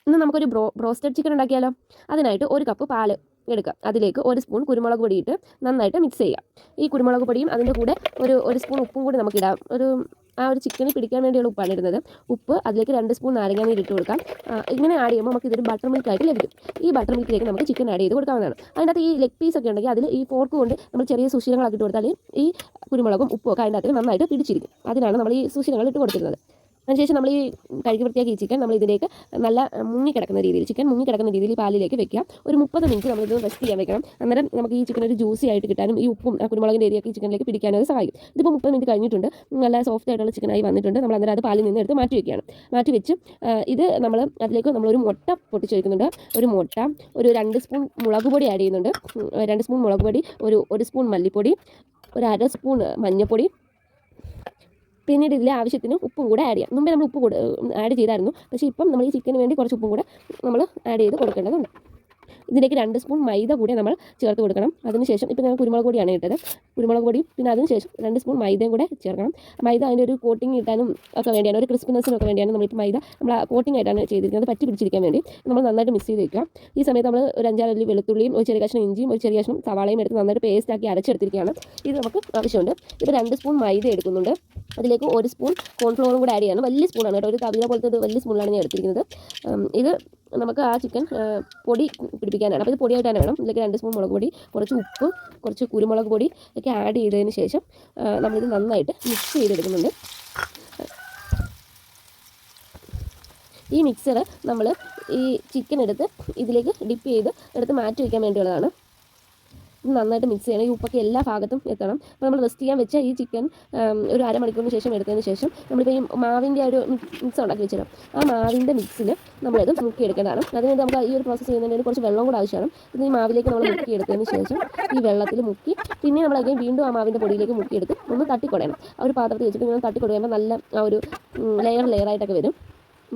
ഇന്ന് നമുക്കൊരു broasted chicken ഉണ്ടാക്കിയാലോ. അതിനായിട്ട് 1 കപ്പ് പാല് എടുക്കുക. അതിലേക്ക് 1 സ്പൂൺ കുരുമുളക് പൊടി ഇട്ട് നന്നായിട്ട് മിക്സ് ചെയ്യുക. ഈ കുരുമുളക് പൊടിയും അതിൻ്റെ കൂടെ ഒരു സ്പൂൺ ഉപ്പും കൂടി നമുക്കിടാം. ഒരു ചിക്കന് പിടിക്കാൻ വേണ്ടിയുള്ള ഉപ്പാണ് ഇടുന്നത്. ഉപ്പ്, അതിലേക്ക് 2 സ്പൂൺ നാരങ്ങാനീര് ഇട്ട് കൊടുക്കാം. ഇങ്ങനെ ആഡ് ചെയ്യുമ്പോൾ നമുക്ക് ഇതൊരു ബട്ടർ മിൽക്ക് ആയിട്ട് ലഭിക്കും. ഈ ബട്ടർ മിൽക്കിലേക്ക് നമുക്ക് ചിക്കൻ ആഡ് ചെയ്ത് കൊടുക്കാവുന്നതാണ്. അതിനകത്ത് ഈ ലെഗ് പീസ് ഒക്കെ ഉണ്ടെങ്കിൽ അതിൽ ഈ ഫോർക്ക് കൊണ്ട് നമ്മൾ ചെറിയ സുഷിരങ്ങളാക്കി ഇട്ട് കൊടുത്താൽ ഈ കുരുമുളകും ഉപ്പും ഒക്കെ അതിൻ്റെ അകത്ത് നന്നായിട്ട് പിടിച്ചിരിക്കും. അതിനാണ് നമ്മൾ ഈ സുഷിരങ്ങൾ ഇട്ട് കൊടുക്കുന്നത്. അതിനുശേഷം നമ്മൾ ഈ കഴുകി വൃത്തിയാക്കി ഈ ചിക്കൻ നമ്മൾ ഇതിലേക്ക് നല്ല മുങ്ങിക്കിടക്കുന്ന രീതിയിൽ ചിക്കൻ മുങ്ങിക്കിടക്കുന്ന രീതിയിൽ പാലിലേക്ക് വെക്കാം. ഒരു 30 മിനിറ്റ് നമ്മളിത് റെസ്റ്റ് ചെയ്യാൻ വെക്കണം. അന്നേരം നമുക്ക് ഈ ചിക്കൻ ഒരു ജ്യൂസി ആയിട്ട് കിട്ടാനും ഈ ഉപ്പും കുരുമുളകിൻ്റെ ഏരിയയൊക്കെ ഈ ചിക്കനിലേക്ക് പിടിക്കാനും അത് സഹായിക്കും. ഇതിപ്പോൾ 30 മിനിറ്റ് കഴിഞ്ഞിട്ടുണ്ട്. നല്ല സോഫ്റ്റ് ആയിട്ടുള്ള ചിക്കനായി വന്നിട്ടുണ്ട്. നമ്മൾ അന്നേരം അത് പാലിൽ നിന്ന് എടുത്ത് മാറ്റി വെക്കുകയാണ്. മാറ്റി വെച്ച് ഇത് അതിലേക്ക് നമ്മളൊരു മുട്ട പൊട്ടിച്ച് വയ്ക്കുന്നുണ്ട്. ഒരു മുട്ട, ഒരു 2 സ്പൂൺ മുളക് പൊടി ആഡ് ചെയ്യുന്നുണ്ട്. 2 സ്പൂൺ മുളക് പൊടി, ഒരു സ്പൂൺ മല്ലിപ്പൊടി, ഒരു 1/2 സ്പൂൺ മഞ്ഞൾപ്പൊടി, പിന്നീട് ഇതിലെ ആവശ്യത്തിന് ഉപ്പും കൂടെ ആഡ് ചെയ്യാം. മുമ്പേ നമ്മൾ ഉപ്പ് ആഡ് ചെയ്തായിരുന്നു. പക്ഷേ ഇപ്പം നമ്മൾ ഈ ചിക്കന് വേണ്ടി കുറച്ച് ഉപ്പും കൂടെ നമ്മൾ ആഡ് ചെയ്ത് കൊടുക്കേണ്ടതുണ്ട്. ഇതിലേക്ക് 2 സ്പൂൺ മൈദ കൂടി നമ്മൾ ചേർത്ത് കൊടുക്കണം. അതിനുശേഷം ഇപ്പോൾ ഞാൻ കുരുമുളക് പൊടിയാണ് ഇട്ടത്. കുരുമുളക് പൊടിയും പിന്നെ അതിനുശേഷം 2 സ്പൂൺ മൈദയും കൂടെ ചേർക്കണം. മൈദ അതിൻ്റെ ഒരു കോട്ടിങ് കിട്ടാനും ഒക്കെ വേണ്ടിയാണ്, ഒരു ക്രിസ്പിനെസ്സിനൊക്കെ വേണ്ടിയാണ് നമ്മളിപ്പോൾ മൈദ നമ്മൾ കോട്ടിംഗ് ആയിട്ടാണ് ചെയ്തിരിക്കുന്നത്, പറ്റി പിടിച്ചിരിക്കാൻ വേണ്ടി. നമ്മൾ നന്നായിട്ട് മിക്സ് ചെയ്ത് വയ്ക്കുക. ഈ സമയത്ത് നമ്മൾ ഒരു 5-6 അല്ലി വെളുത്തുള്ളിയും, ഒരു ചെറിയ കഷ്ണം ഇഞ്ചിയും, ഒരു ചെറിയ കഷ്ണം സവാളയും എടുത്ത് നന്നായിട്ട് പേസ്റ്റ് ആക്കി അരച്ചെടുത്തിരിക്കുകയാണ്. ഇത് നമുക്ക് ആവശ്യമുണ്ട്. ഇപ്പോൾ 2 സ്പൂൺ മൈദ എടുക്കുന്നുണ്ട്. അതിലേക്ക് 1 സ്പൂൺ കോൺഫ്ലോറും കൂടെ ആഡ് ചെയ്യണം. വലിയ സ്പൂണാണ് കേട്ടോ, ഒരു തവിര പോലത്തെ ഒരു വലിയ സ്പൂണിലാണ് ഞാൻ എടുത്തിരിക്കുന്നത്. ഇത് നമുക്ക് ആ ചിക്കൻ പൊടി പിടിപ്പിക്കാനാണ്. അപ്പോൾ ഇത് പൊടിയായിട്ടാണ് വേണം. ഇതിലേക്ക് 2 സ്പൂൺ മുളക് പൊടി, കുറച്ച് ഉപ്പ്, കുറച്ച് കുരുമുളക് പൊടി ഒക്കെ ആഡ് ചെയ്തതിന് ശേഷം നമ്മളിത് നന്നായിട്ട് മിക്സ് ചെയ്തെടുക്കുന്നുണ്ട്. ഈ മിക്സർ നമ്മൾ ഈ ചിക്കൻ എടുത്ത് ഇതിലേക്ക് ഡിപ്പ് ചെയ്ത് എടുത്ത് മാറ്റി വയ്ക്കാൻ വേണ്ടിയുള്ളതാണ്. നന്നായിട്ട് മിക്സ് ചെയ്യണം. ഈ ഉപ്പൊക്കെ എല്ലാ ഭാഗത്തും എത്തണം. അപ്പോൾ നമ്മൾ റെസ്റ്റ് ചെയ്യാൻ വെച്ച ഈ ചിക്കൻ ഒരു അരമണിക്കൂറിന് ശേഷം എടുത്തതിന് ശേഷം നമ്മളിപ്പോൾ ഈ മാവിൻ്റെ ഒരു മിക്സ് ഉണ്ടാക്കി വെച്ചിടാം. ആ മാവിൻ്റെ മിക്സിൽ നമ്മളത് മുക്കിയെടുക്കേണ്ടതാണ്. അതിനുവേണ്ടി നമുക്ക് ഈ ഒരു പ്രോസസ്സ് ചെയ്യുന്നതിന് കുറച്ച് വെള്ളം കൂടെ ആവശ്യമാണ്. ഇത് ഈ മാവിലേക്ക് നമ്മൾ മുക്കിയെടുത്തതിന് ശേഷം ഈ വെള്ളത്തിൽ മുക്കി പിന്നെ നമ്മൾ വീണ്ടും ആ മാവിൻ്റെ പൊടിയിലേക്ക് മുക്കിയെടുത്ത് ഒന്ന് തട്ടിക്കൊടയണം. ആ ഒരു പാത്രത്തിൽ വെച്ചിട്ട് ഇങ്ങനെ തട്ടിക്കൊടയുമ്പോൾ നല്ല ആ ഒരു ലെയറായിട്ടൊക്കെ വരും.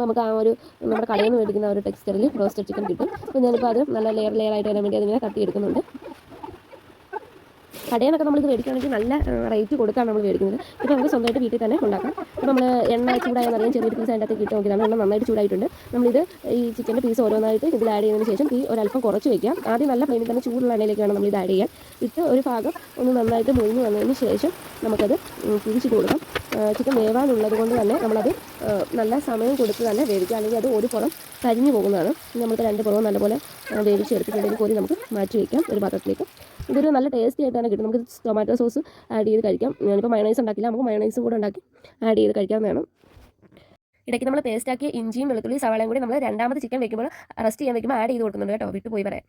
നമുക്ക് ആ ഒരു നമ്മുടെ കടയിൽ നിന്ന് മേടിക്കുന്ന ഒരു ടെക്സ്ചറിൽ റോസ്റ്റഡ് ചിക്കൻ കിട്ടും. അപ്പോൾ ഞാനിപ്പോൾ അത് നല്ല ലെയറായിട്ട് വരാൻ വേണ്ടി അതിങ്ങനെ തട്ടിയെടുക്കുന്നുണ്ട്. കടയിൽ നിന്നൊക്കെ നമ്മളിത് മേടിക്കുകയാണെങ്കിൽ നല്ല റേറ്റ് കൊടുത്താണ് നമ്മൾ മേടിക്കുന്നത്. ഇപ്പോൾ നമുക്ക് സ്വന്തമായിട്ട് വീട്ടിൽ തന്നെ ഉണ്ടാക്കാം. ഇപ്പോൾ നമ്മൾ എണ്ണ ചൂടായെന്നറിയാൻ ചെറിയൊരു പീസ് അതിൻ്റെ അകത്തേക്ക് ഇട്ട് നോക്കിയതാണ്. എണ്ണ നന്നായിട്ട് ചൂടായിട്ടുണ്ട്. നമ്മളിത് ഈ ചിക്കൻ്റെ പീസ് ഓരോന്നായിട്ട് ഇതിൽ ആഡ് ചെയ്തതിന് ശേഷം ഒരല്പം കുറച്ച് വയ്ക്കാം. ആദ്യം നല്ല ഫ്ലെയിമിൽ തന്നെ ചൂടുള്ള എണ്ണയിലേക്ക് വേണം നമ്മളിത് ആഡ് ചെയ്യാൻ. ഇട്ട് ഒരു ഭാഗം ഒന്ന് നന്നായിട്ട് മുരിഞ്ഞ് വന്നതിന് ശേഷം നമുക്കത് തിരിച്ചിട്ട് കൊടുക്കാം. ചിക്കൻ വേവാനുള്ളത് കൊണ്ട് തന്നെ നമ്മളത് നല്ല സമയം കൊടുത്ത് തന്നെ വേവിക്കുക. അല്ലെങ്കിൽ അത് ഒരു പുറം കരിഞ്ഞു പോകുന്നതാണ്. നമുക്ക് 2 പുറവും നല്ലപോലെ വേവിച്ചെടുത്തിട്ടുണ്ടെങ്കിൽ കോരി നമുക്ക് മാറ്റി വയ്ക്കാം ഒരു പാത്രത്തിലേക്ക്. ഇതൊരു നല്ല ടേസ്റ്റി ആയിട്ടാണ് കിട്ടും. നമുക്ക് ടൊമാറ്റോ സോസ് ആഡ് ചെയ്ത് കഴിക്കാം. ഞാനിപ്പോൾ മയണൈസ് ഉണ്ടാക്കില്ല, നമുക്ക് മയണൈസും കൂടെ ഉണ്ടാക്കി ആഡ് ചെയ്ത് കഴിക്കാവുന്നതാണ്. ഇടയ്ക്ക് നമ്മൾ പേസ്റ്റാക്കിയ ഇഞ്ചിയും വെളുത്തുള്ളി സവാളയും കൂടി നമ്മൾ രണ്ടാമത് ചിക്കൻ വെക്കുമ്പോൾ റെസ്റ്റ് ചെയ്യാൻ വെക്കുമ്പോൾ ആഡ് ചെയ്ത് കൊടുക്കുന്നുണ്ട് കേട്ടോ, വിട്ടുപോയി പറയാം.